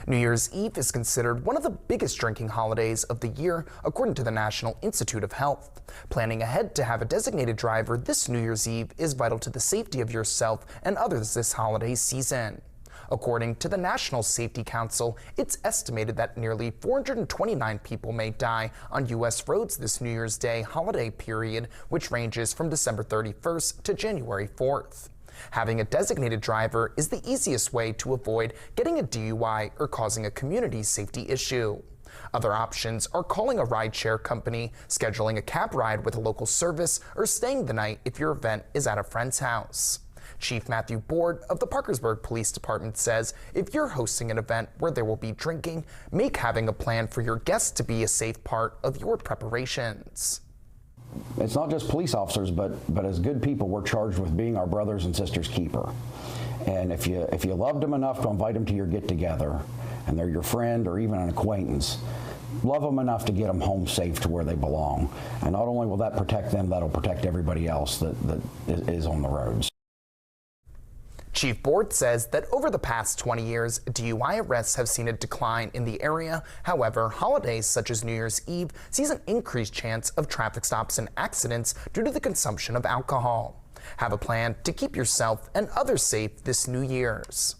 New Year's Eve is considered one of the biggest drinking holidays of the year, according to the National Institute of Health. Planning ahead to have a designated driver this New Year's Eve is vital to the safety of yourself and others this holiday season. According to the National Safety Council, it's estimated that nearly 429 people may die on U.S. roads this New Year's Day holiday period, which ranges from December 31st to January 4th. Having a designated driver is the easiest way to avoid getting a DUI or causing a community safety issue. Other options are calling a rideshare company, scheduling a cab ride with a local service, or staying the night if your event is at a friend's house. Chief Matthew Board of the Parkersburg Police Department says if you're hosting an event where there will be drinking, make having a plan for your guests to be a safe part of your preparations. It's not just police officers, but as good people, we're charged with being our brothers and sisters' keeper. And if you loved them enough to invite them to your get-together, and they're your friend or even an acquaintance, love them enough to get them home safe to where they belong. And not only will that protect them, that'll protect everybody else that is on the roads. Chief Board says that over the past 20 years, DUI arrests have seen a decline in the area. However, holidays such as New Year's Eve sees an increased chance of traffic stops and accidents due to the consumption of alcohol. Have a plan to keep yourself and others safe this New Year's.